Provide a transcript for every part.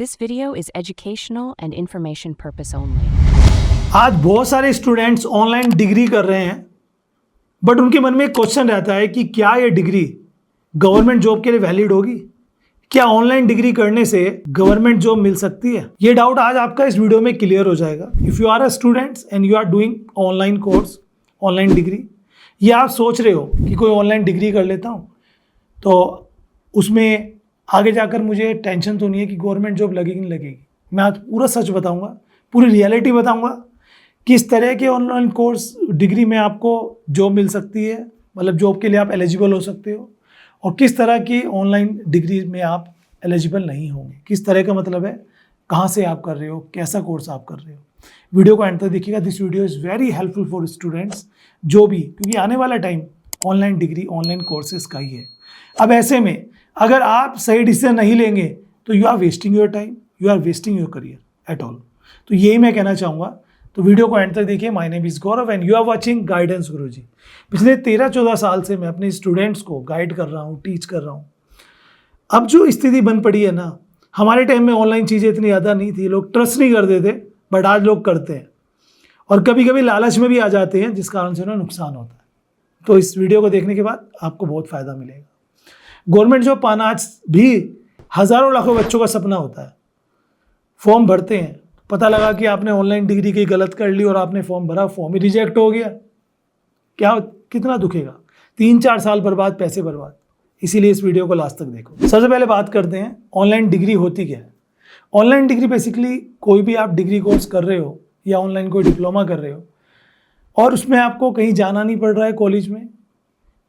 This video is educational and information purpose only. आज बहुत सारे स्टूडेंट्स ऑनलाइन डिग्री कर रहे हैं, बट उनके मन में एक क्वेश्चन रहता है कि क्या ये डिग्री गवर्नमेंट जॉब के लिए वैलिड होगी? क्या ऑनलाइन डिग्री करने से गवर्नमेंट जॉब मिल सकती है? ये डाउट आज आपका इस वीडियो में क्लियर हो जाएगा। If you are a students and you are doing online course, online degree, या आप सोच रहे हो कि कोई ऑनलाइन डिग्री कर लेता हूँ तो उसमें आगे जाकर मुझे टेंशन तो नहीं है कि गवर्नमेंट जॉब लगेगी नहीं लगेगी। मैं आज पूरा सच बताऊंगा, पूरी रियलिटी बताऊंगा, किस तरह के ऑनलाइन कोर्स डिग्री में आपको जॉब मिल सकती है, मतलब जॉब के लिए आप एलिजिबल हो सकते हो, और किस तरह की ऑनलाइन डिग्री में आप एलिजिबल नहीं होंगे। किस तरह का मतलब है, कहाँ से आप कर रहे हो, कैसा कोर्स आप कर रहे हो। वीडियो को एंड तक देखिएगा। This video is very helpful for students जो भी, क्योंकि आने वाला time online degree, online courses का ही है। अब ऐसे में अगर आप सही डिसीजन नहीं लेंगे तो you are wasting your time, you are wasting your career at all. तो यही मैं कहना चाहूँगा। तो वीडियो को एंड तक देखिए। My name is Gaurav and you are watching guidance Guruji. पिछले 13-14 साल से मैं अपने स्टूडेंट्स को गाइड कर रहा हूँ, टीच कर रहा हूँ। अब जो स्थिति बन पड़ी है ना, हमारे टाइम में ऑनलाइन चीज़ें इतनी ज़्यादा नहीं थी, लोग ट्रस्ट नहीं करते थे, बट आज लोग करते हैं और कभी कभी लालच में भी आ जाते हैं, जिस कारण से उन्हें नुकसान होता है। तो इस वीडियो को देखने के बाद आपको बहुत फ़ायदा मिलेगा। गवर्नमेंट जॉब पाना आज भी हज़ारों लाखों बच्चों का सपना होता है। फॉर्म भरते हैं, पता लगा कि आपने ऑनलाइन डिग्री की गलत कर ली और आपने फॉर्म भरा, फॉर्म ही रिजेक्ट हो गया। क्या, कितना दुखेगा? 3-4 साल बर्बाद, पैसे बर्बाद। इसीलिए इस वीडियो को लास्ट तक देखो। सबसे पहले बात करते हैं ऑनलाइन डिग्री होती क्या है। ऑनलाइन डिग्री बेसिकली कोई भी आप डिग्री कोर्स कर रहे हो या ऑनलाइन कोई डिप्लोमा कर रहे हो और उसमें आपको कहीं जाना नहीं पड़ रहा है, कॉलेज में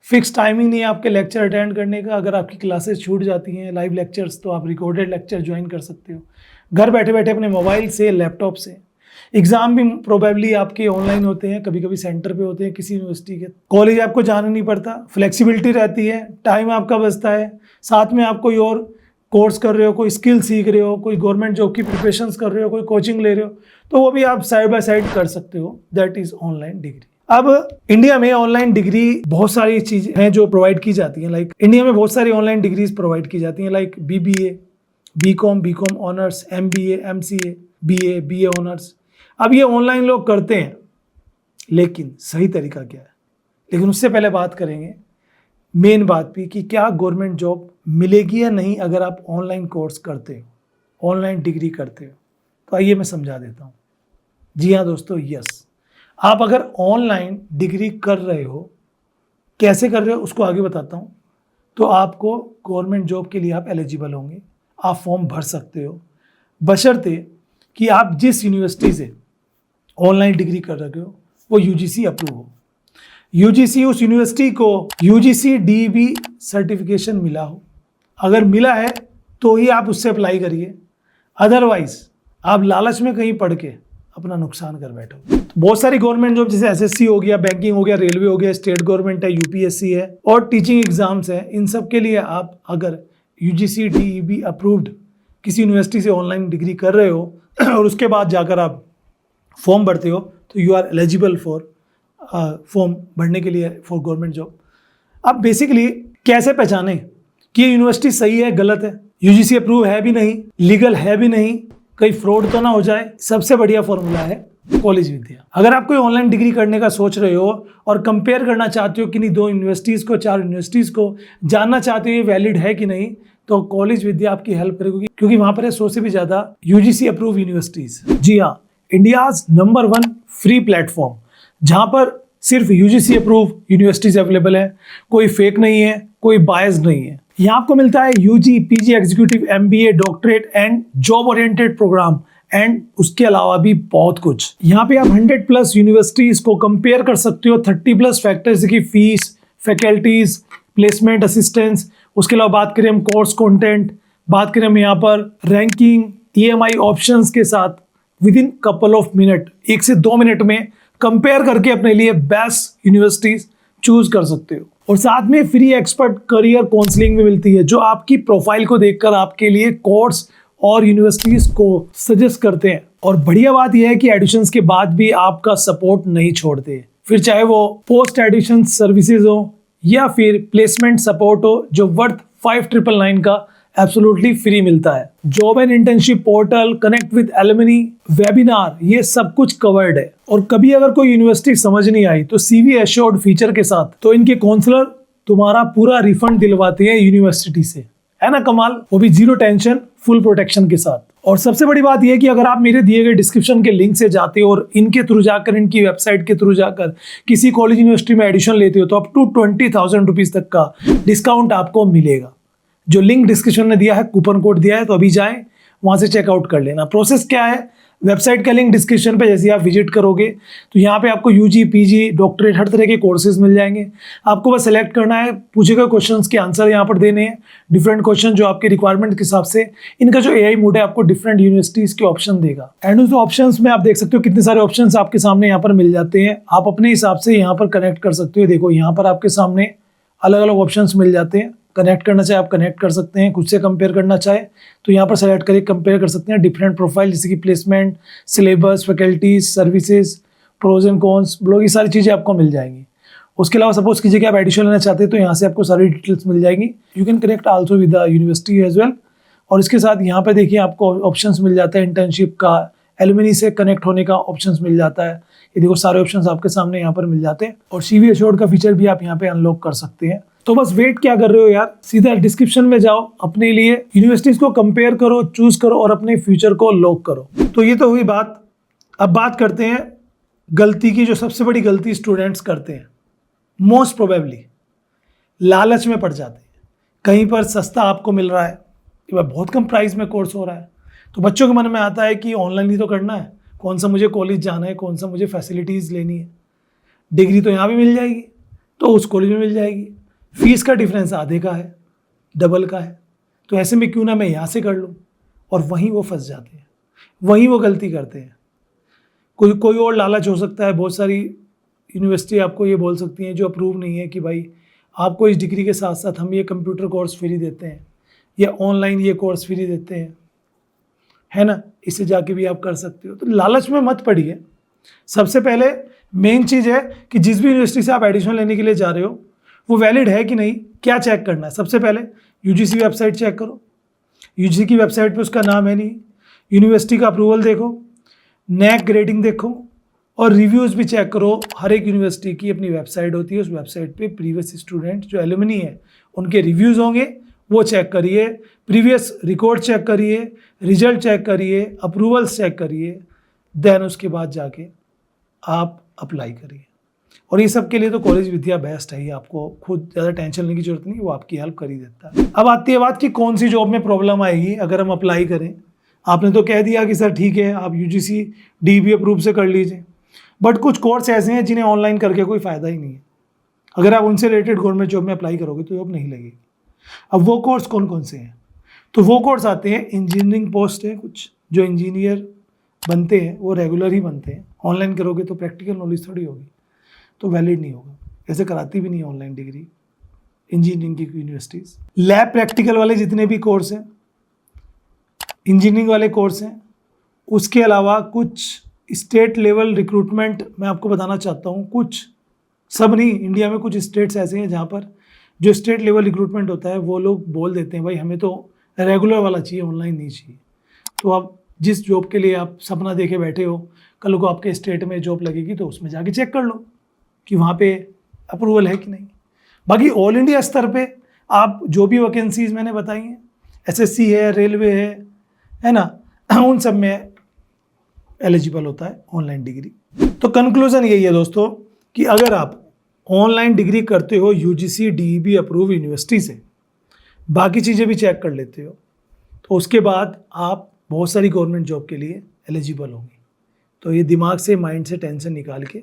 फिक्स टाइमिंग नहीं है आपके लेक्चर अटेंड करने का। अगर आपकी क्लासेस छूट जाती हैं लाइव लेक्चर्स, तो आप रिकॉर्डेड लेक्चर ज्वाइन कर सकते हो घर बैठे बैठे अपने मोबाइल से, लैपटॉप से। एग्ज़ाम भी प्रोबेबली आपके ऑनलाइन होते हैं, कभी कभी सेंटर पे होते हैं किसी यूनिवर्सिटी के। कॉलेज आपको जाना नहीं पड़ता, फ्लेक्सिबिलिटी रहती है, टाइम आपका बचता है। साथ में आप कोई और कोर्स कर रहे हो, कोई स्किल सीख रहे हो, कोई गवर्नमेंट जॉब की प्रिपरेशंस कर रहे हो, कोई कोचिंग ले रहे हो, तो वो भी आप साइड बाय साइड कर सकते हो। That is online degree. अब इंडिया में ऑनलाइन डिग्री बहुत सारी चीज़ें हैं जो प्रोवाइड की जाती हैं। लाइक इंडिया में बहुत सारी ऑनलाइन डिग्रीज प्रोवाइड की जाती हैं, like BBA, BCom honours, MBA, MCA, BA honours. अब ये ऑनलाइन लोग करते हैं, लेकिन सही तरीका क्या है? लेकिन उससे पहले बात करेंगे मेन बात भी कि क्या गवर्नमेंट जॉब मिलेगी या नहीं अगर आप ऑनलाइन कोर्स करते हो, ऑनलाइन डिग्री करते हो। तो आइए मैं समझा देता हूँ। जी हाँ दोस्तों, यस, आप अगर ऑनलाइन डिग्री कर रहे हो, कैसे कर रहे हो उसको आगे बताता हूँ। तो आपको गवर्नमेंट जॉब के लिए आप एलिजिबल होंगे, आप फॉर्म भर सकते हो, बशर्ते कि आप जिस यूनिवर्सिटी से ऑनलाइन डिग्री कर रहे हो वो UGC अप्रूव हो। UGC, उस यूनिवर्सिटी को UGC DEB सर्टिफिकेशन मिला हो। अगर मिला है तो ही आप उससे अप्लाई करिए, अदरवाइज आप लालच में कहीं पढ़ के अपना नुकसान कर बैठो। तो बहुत सारी गवर्नमेंट जॉब जैसे SSC हो गया, बैंकिंग हो गया, रेलवे हो गया, स्टेट गवर्नमेंट है, UPSC है, और टीचिंग एग्जाम्स हैं। इन सब के लिए आप अगर UGC DEB अप्रूव्ड किसी यूनिवर्सिटी से ऑनलाइन डिग्री कर रहे हो और उसके बाद जाकर आप फॉर्म भरते हो, तो you are eligible for form भरने के लिए फॉर गवर्नमेंट जॉब। अब बेसिकली कैसे पहचाने कि ये यूनिवर्सिटी सही है, गलत है, UGC अप्रूव है भी नहीं, लीगल है भी नहीं, कहीं फ्रॉड तो ना हो जाए। सबसे बढ़िया फॉर्मूला है कॉलेज विद्या। अगर आप कोई ऑनलाइन डिग्री करने का सोच रहे हो और कंपेयर करना चाहते हो कि नहीं 2 यूनिवर्सिटीज़ को, 4 यूनिवर्सिटीज़ को, जानना चाहते हो ये वैलिड है कि नहीं, तो कॉलेज विद्या आपकी हेल्प करेगी, क्योंकि वहाँ पर है 100 से भी ज़्यादा UGC अप्रूव यूनिवर्सिटीज़। जी हाँ, इंडियाज़ नंबर 1 फ्री प्लेटफॉर्म, जहाँ पर सिर्फ UGC अप्रूव यूनिवर्सिटीज़ अवेलेबल है। कोई फेक नहीं है, कोई बायस नहीं है। यहाँ आपको मिलता है UG, PG, executive, MBA, doctorate and job oriented program, and उसके अलावा भी बहुत कुछ। यहाँ पे आप 100+ यूनिवर्सिटीज को कंपेयर कर सकते हो। 30+ फैक्टर्स की फीस, फैकल्टीज, प्लेसमेंट असिस्टेंस, उसके अलावा बात करें हम कोर्स कंटेंट, बात करें हम यहाँ पर रैंकिंग, EMI ऑप्शंस के साथ with in couple of minute, 1 से 2 मिनट में कंपेयर करके अपने लिए बेस्ट यूनिवर्सिटीज चूज कर सकते हो। और साथ में फ्री एक्सपर्ट करियर काउंसलिंग भी मिलती है, जो आपकी प्रोफाइल को देखकर आपके लिए कोर्स और यूनिवर्सिटीज को सजेस्ट करते हैं। और बढ़िया बात यह है कि एडिशंस के बाद भी आपका सपोर्ट नहीं छोड़ते, फिर चाहे वो पोस्ट एडिशन सर्विसेज हो या फिर प्लेसमेंट सपोर्ट हो, जो वर्थ 5999 का एब्सोल्युटली फ्री मिलता है। Job and internship portal, connect with alumni, webinar, ये सब कुछ कवर्ड है। और कभी अगर कोई यूनिवर्सिटी समझ नहीं आई तो CV एश्योर्ड फीचर के साथ तो इनके काउंसलर तुम्हारा पूरा रिफंड दिलवाते हैं यूनिवर्सिटी से, है ना कमाल, वो भी 0 टेंशन, फुल प्रोटेक्शन के साथ। और सबसे बड़ी बात यह कि अगर आप मेरे दिए गए डिस्क्रिप्शन के लिंक से जाते हो और इनके थ्रू जाकर, इनकी वेबसाइट के थ्रू जाकर किसी कॉलेज यूनिवर्सिटी में एडमिशन लेते हो तो अप टू 20,000 रुपीज तक का डिस्काउंट आपको मिलेगा। जो लिंक डिस्क्रिप्शन में दिया है, कूपन कोड दिया है, तो अभी जाएं वहां से चेकआउट कर लेना। प्रोसेस क्या है, वेबसाइट का लिंक डिस्क्रिप्शन पे जैसे आप विजिट करोगे तो यहाँ पे आपको UG, PG, डॉक्टरेट, हर तरह के कोर्सेज मिल जाएंगे। आपको बस सेलेक्ट करना है, पूछे गए क्वेश्चंस के आंसर यहाँ पर देने हैं, डिफरेंट क्वेश्चन जो आपके रिक्वायरमेंट के हिसाब से। इनका जो AI मोड है आपको डिफरेंट यूनिवर्सिटीज के ऑप्शन देगा। एंड उस ऑप्शंस में आप देख सकते हो कितने सारे ऑप्शन आपके सामने यहाँ पर मिल जाते हैं। आप अपने हिसाब से यहाँ पर कनेक्ट कर सकते हो। देखो यहाँ पर आपके सामने अलग अलग ऑप्शन मिल जाते हैं। कनेक्ट करना चाहे आप कनेक्ट कर सकते हैं, खुद से कंपेयर करना चाहे तो यहाँ पर सेलेक्ट करके कंपेयर कर सकते हैं डिफरेंट प्रोफाइल, जैसे कि placement, syllabus, faculties, services, pros and cons, blog, ये सारी चीज़ें आपको मिल जाएंगी। उसके अलावा सपोज कीजिए कि आप एडिशन लेना चाहते हैं तो यहाँ से आपको सारी डिटेल्स मिल जाएंगी। You can connect also with the university as well. और इसके साथ यहाँ पर देखिए आपको ऑप्शंस मिल जाता है इंटर्नशिप का, एलुमनी से कनेक्ट होने का ऑप्शंस मिल जाता है। ये देखो सारे ऑप्शंस आपके सामने यहाँ पर मिल जाते हैं। और CV एश्योर्ड का फीचर भी आप यहाँ पे अनलॉक कर सकते हैं। तो बस वेट क्या कर रहे हो यार, सीधा डिस्क्रिप्शन में जाओ, अपने लिए यूनिवर्सिटीज को कंपेयर करो, चूज करो और अपने फ्यूचर को लॉक करो। तो ये तो हुई बात। अब बात करते हैं गलती की, जो सबसे बड़ी गलती स्टूडेंट्स करते हैं। मोस्ट प्रोबेबली लालच में पड़ जाते हैं। कहीं पर सस्ता आपको मिल रहा है कि भाई बहुत कम प्राइस में कोर्स हो रहा है, तो बच्चों के मन में आता है कि ऑनलाइन ही तो करना है, कौन सा मुझे कॉलेज जाना है, कौन सा मुझे फैसिलिटीज़ लेनी है, डिग्री तो यहाँ भी मिल जाएगी तो उस कॉलेज में मिल जाएगी, फीस का डिफरेंस आधे का है, डबल का है, तो ऐसे में क्यों ना मैं यहाँ से कर लूँ। और वहीं वो फंस जाते हैं, वहीं वो गलती करते हैं। कोई और लालच हो सकता है। बहुत सारी यूनिवर्सिटी आपको ये बोल सकती हैं जो अप्रूव नहीं है कि भाई आपको इस डिग्री के साथ साथ हम ये कंप्यूटर कोर्स फ्री देते हैं या ऑनलाइन ये कोर्स फ्री देते हैं, है ना, इससे जाके भी आप कर सकते हो। तो लालच में मत पड़िए। सबसे पहले मेन चीज़ है कि जिस भी यूनिवर्सिटी से आप एडमिशन लेने के लिए जा रहे हो वो वैलिड है कि नहीं, क्या चेक करना है। सबसे पहले UGC वेबसाइट चेक करो। UGC की वेबसाइट पे उसका नाम है नहीं। यूनिवर्सिटी का अप्रूवल देखो, NAC ग्रेडिंग देखो और रिव्यूज़ भी चेक करो। हर एक यूनिवर्सिटी की अपनी वेबसाइट होती है, उस वेबसाइट पे प्रीवियस स्टूडेंट जो एलुमनी है उनके रिव्यूज़ होंगे, वो चेक करिए। प्रीवियस रिकॉर्ड चेक करिए, रिजल्ट चेक करिए, अप्रूवल्स चेक करिए, देन उसके बाद जाके आप अप्लाई करिए। और ये सब के लिए तो कॉलेज विद्या बेस्ट है, ये आपको खुद ज़्यादा टेंशन लेने की जरूरत नहीं, वो आपकी हेल्प कर ही देता है। अब आती है बात कि कौन सी जॉब में प्रॉब्लम आएगी अगर हम अप्लाई करें। आपने तो कह दिया कि सर ठीक है आप UGC DB अप्रूव से कर लीजिए, बट कुछ कोर्स ऐसे हैं जिन्हें ऑनलाइन करके कोई फ़ायदा ही नहीं है। अगर आप उनसे रिलेटेड गवर्नमेंट जॉब में अप्लाई करोगे तो जॉब नहीं लगेगी। अब वो कोर्स कौन कौन से हैं, तो वो कोर्स आते हैं इंजीनियरिंग पोस्ट है कुछ, जो इंजीनियर बनते हैं वो रेगुलर ही बनते हैं। ऑनलाइन करोगे तो प्रैक्टिकल नॉलेज थोड़ी होगी, तो वैलिड नहीं होगा। ऐसे कराती भी नहीं ऑनलाइन डिग्री इंजीनियरिंग की यूनिवर्सिटीज़। लैब प्रैक्टिकल वाले जितने भी कोर्स हैं, इंजीनियरिंग वाले कोर्स हैं, उसके अलावा कुछ स्टेट लेवल रिक्रूटमेंट मैं आपको बताना चाहता हूँ। कुछ, सब नहीं, इंडिया में कुछ स्टेट्स ऐसे हैं जहाँ पर जो स्टेट लेवल रिक्रूटमेंट होता है वो लोग बोल देते हैं भाई हमें तो रेगुलर वाला चाहिए, ऑनलाइन नहीं चाहिए। तो आप जिस जॉब के लिए आप सपना देखे बैठे हो, कल को आपके स्टेट में जॉब लगेगी तो उसमें जाके चेक कर लो कि वहाँ पे अप्रूवल है कि नहीं। बाकी ऑल इंडिया स्तर पे आप जो भी वैकेंसीज मैंने बताई हैं, SSC है, रेलवे है ना, उन सब में एलिजिबल होता है ऑनलाइन डिग्री। तो कंक्लूजन यही है दोस्तों कि अगर आप ऑनलाइन डिग्री करते हो UGC DEB अप्रूव यूनिवर्सिटी से, बाकी चीज़ें भी चेक कर लेते हो, तो उसके बाद आप बहुत सारी गवर्नमेंट जॉब के लिए एलिजिबल होंगे। तो ये दिमाग से, माइंड से टेंशन निकाल के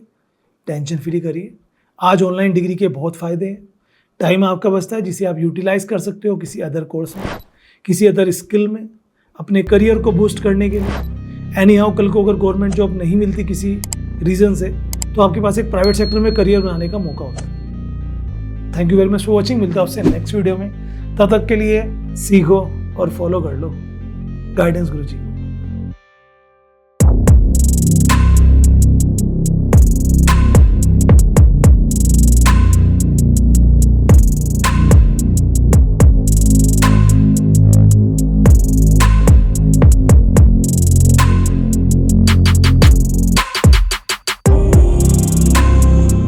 टेंशन फ्री करिए। आज ऑनलाइन डिग्री के बहुत फ़ायदे हैं। टाइम आपका बचता है जिसे आप यूटिलाइज़ कर सकते हो किसी अदर कोर्स में, किसी अदर स्किल में, अपने करियर को बूस्ट करने के लिए। एनी हाउ कल को अगर गवर्नमेंट जॉब नहीं मिलती किसी रीज़न से, तो आपके पास एक प्राइवेट सेक्टर में करियर बनाने का मौका होता है। Thank you very much for watching. मिलता है आपसे नेक्स्ट वीडियो में। तब तक के लिए सीखो और फॉलो कर लो गाइडेंस गुरुजी।